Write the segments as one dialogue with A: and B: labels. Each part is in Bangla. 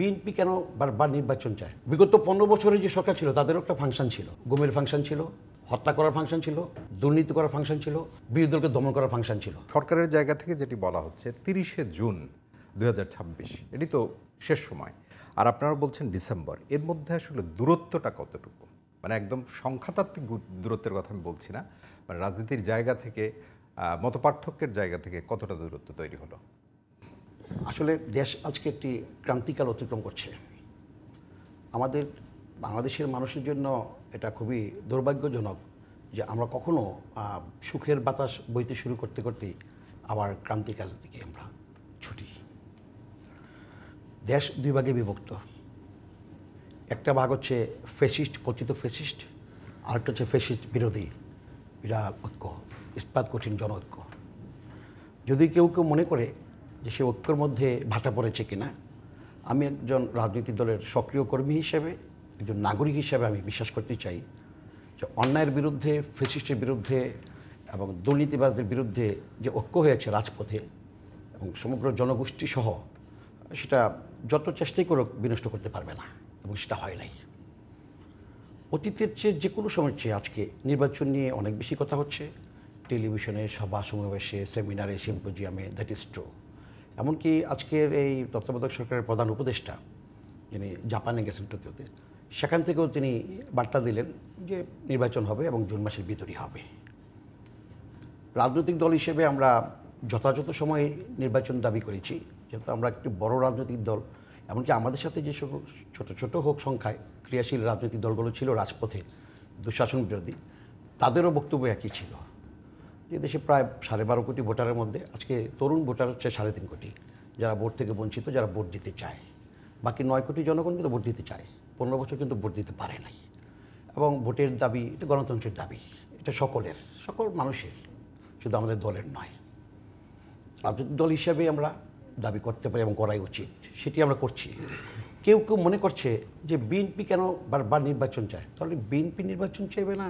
A: বিএনপি কেন বারবার নির্বাচন চায়? বিগত 15 বছরের যে সরকার ছিল তাদেরও একটা ফাংশন ছিল, গুমের ফাংশন ছিল, হত্যা করার ফাংশন ছিল, দুর্নীতি করার ফাংশন ছিল, বিরোধী দলকে দমন করার ফাংশন ছিল।
B: সরকারের জায়গা থেকে যেটি বলা হচ্ছে 30শে জুন 2026, এটি তো শেষ সময়, আর আপনারা বলছেন ডিসেম্বর। এর মধ্যে আসলে দূরত্বটা কতটুকু? মানে একদম সংখ্যাতাত্ত্বিক দূরত্বের কথা আমি বলছি না, মানে রাজনীতির জায়গা থেকে, মতপার্থক্যের জায়গা থেকে কতটা দূরত্ব তৈরি হলো?
A: আসলে দেশ আজকে একটি ক্রান্তিকাল অতিক্রম করছে। আমাদের বাংলাদেশের মানুষের জন্য এটা খুবই দুর্ভাগ্যজনক যে আমরা কখনো সুখের বাতাস বইতে শুরু করতে করতে আবার ক্রান্তিকাল থেকে আমরা ছুটি। দেশ দুই ভাগে বিভক্ত। একটা ভাগ হচ্ছে ফ্যাসিস্ট, পতিত ফ্যাসিস্ট, আরেকটা হচ্ছে ফ্যাসিস্ট বিরোধী বিরাট ঐক্য, ইস্পাত কঠিন জন ঐক্য। যদি কেউ কেউ মনে করে যে সে ঐক্যের মধ্যে ভাটা পড়েছে কিনা, আমি একজন রাজনৈতিক দলের সক্রিয় কর্মী হিসেবে, একজন নাগরিক হিসেবে আমি বিশ্বাস করতে চাই যে অন্যায়ের বিরুদ্ধে, ফ্যাসিস্টের বিরুদ্ধে এবং দুর্নীতিবাজদের বিরুদ্ধে যে ঐক্য হয়েছে রাজপথে এবং সমগ্র জনগোষ্ঠী সহ, সেটা যত চেষ্টাই করুক বিনষ্ট করতে পারবে না, এবং সেটা হয় নাই। অতীতের চেয়ে যে কোনো সময়ের চেয়ে আজকে নির্বাচন নিয়ে অনেক বেশি কথা হচ্ছে, টেলিভিশনে, সভা সমাবেশে, সেমিনারে, সিম্পোজিয়ামে, দ্যাট ইজ ট্রু। এমনকি আজকের এই তত্ত্বাবধায়ক সরকারের প্রধান উপদেষ্টা, যিনি জাপানে গেছেন টোকিওতে, সেখান থেকেও তিনি বার্তা দিলেন যে নির্বাচন হবে এবং জুন মাসের ভিতরই হবে। রাজনৈতিক দল হিসেবে আমরা যথাযথ সময়ে নির্বাচন দাবি করেছি, যেহেতু আমরা একটি বড় রাজনৈতিক দল। এমনকি আমাদের সাথে যে সকল ছোটো ছোটো হোক সংখ্যায় ক্রিয়াশীল রাজনৈতিক দলগুলো ছিল রাজপথে দুঃশাসন বিরোধী, তাদেরও বক্তব্য একই ছিল যে দেশে প্রায় 12.5 কোটি ভোটারের মধ্যে আজকে তরুণ ভোটার হচ্ছে 3.5 কোটি, যারা ভোট থেকে বঞ্চিত, যারা ভোট দিতে চায়। বাকি 9 কোটি জনগণ কিন্তু ভোট দিতে চায়, 15 বছর কিন্তু ভোট দিতে পারে নাই। এবং ভোটের দাবি এটা গণতন্ত্রের দাবি, এটা সকলের, সকল মানুষের, শুধু আমাদের দলের নয়। রাজনৈতিক দল হিসাবে আমরা দাবি করতে পারি এবং করাই উচিত, সেটি আমরা করছি। কেউ কেউ মনে করছে যে বিএনপি কেন বারবার নির্বাচন চায়, তাহলে বিএনপি নির্বাচন চাইবে না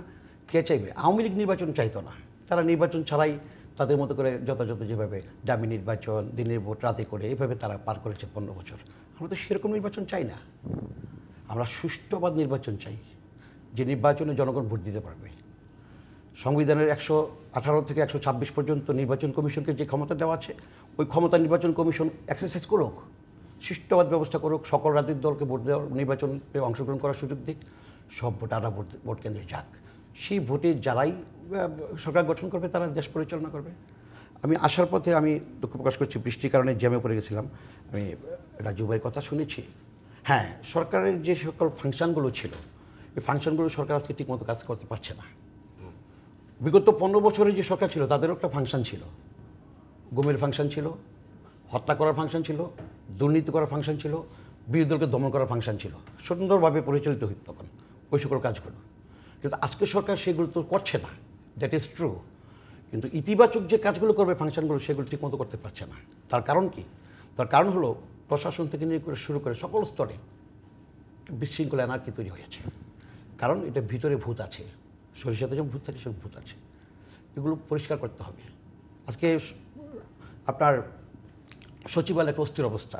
A: কে চাইবে? আওয়ামী লীগ নির্বাচন চাইতো না, তারা নির্বাচন ছাড়াই তাদের মতো করে যথাযথ যেভাবে ডামি নির্বাচন, দিনের ভোট রাতে করে, এভাবে তারা পার করেছে 15 বছর। আমরা তো সেরকম নির্বাচন চাই না, আমরা সুষ্ঠুবাদ নির্বাচন চাই, যে নির্বাচনে জনগণ ভোট দিতে পারবে। সংবিধানের 118 থেকে 126 পর্যন্ত নির্বাচন কমিশনকে যে ক্ষমতা দেওয়া আছে, ওই ক্ষমতা নির্বাচন কমিশন এক্সারসাইজ করুক, সুষ্ঠুবাদ ব্যবস্থা করুক, সকল রাজনৈতিক দলকে ভোট দেওয়ার, নির্বাচনে অংশগ্রহণ করার সুযোগ দিক, সব ভোটাররা ভোট কেন্দ্রে যাক। সেই ভোটে যারাই সরকার গঠন করবে তারা দেশ পরিচালনা করবে। আমি আসার পথে আমি দুঃখ প্রকাশ করছি, বৃষ্টির কারণে জ্যামে পড়ে গেছিলাম। আমি রাজু ভাইয়ের কথা শুনেছি। হ্যাঁ, সরকারের যে সকল ফাংশনগুলো ছিল, এই ফাংশনগুলো সরকার আজকে ঠিকমতো কাজ করতে পারছে না। বিগত 15 বছরের যে সরকার ছিল তাদেরও একটা ফাংশন ছিল, গুমের ফাংশন ছিল, হত্যা করার ফাংশন ছিল, দুর্নীতি করার ফাংশন ছিল, বিরোধী দলকে দমন করার ফাংশন ছিল। সুন্দরভাবে পরিচালিত হতো তখন ওই সকল কাজগুলো। কিন্তু আজকে সরকার সেগুলো তো করছে না, দ্যাট ইজ ট্রু। কিন্তু ইতিবাচক যে কাজগুলো করবে ফাংশনগুলো, সেগুলো ঠিকমতো করতে পারছে না। তার কারণ কি? তার কারণ হলো প্রশাসন থেকে নিয়ে করে শুরু করে সকল স্তরে বিশৃঙ্খল এনার্কি তৈরি হয়েছে। কারণ এটা ভিতরে ভূত আছে, সরিষাতে যেমন ভূত থাকে সেরকম ভূত আছে, এগুলো পরিষ্কার করতে হবে। আজকে আপনার সচিবালয় একটা অস্থির অবস্থা।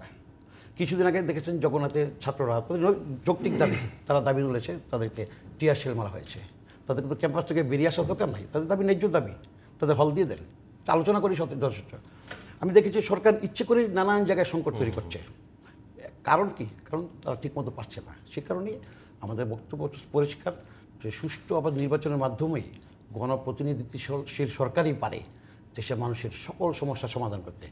A: কিছুদিন আগে দেখেছেন জগন্নাথের ছাত্ররা তাদের যৌক্তিক দাবি, তারা দাবি তুলেছে, তাদেরকে টিয়ার শেল মারা হয়েছে। তাদের কিন্তু ক্যাম্পাস থেকে বেরিয়ে আসার দরকার নাই, তাদের দাবি ন্যায্য দাবি, তাদের হল দিয়ে দেন, আলোচনা করি দর্শকরা। আমি দেখেছি সরকার ইচ্ছে করে নানান জায়গায় সংকট তৈরি করছে। কারণ কি? কারণ তারা ঠিকমতো পারছে না। সে কারণেই আমাদের বক্তব্য পরিষ্কার যে সুষ্ঠু আবার নির্বাচনের মাধ্যমেই গণপ্রতিনিধিত্বশীল সরকারই পারে দেশের মানুষের সকল সমস্যার সমাধান করতে।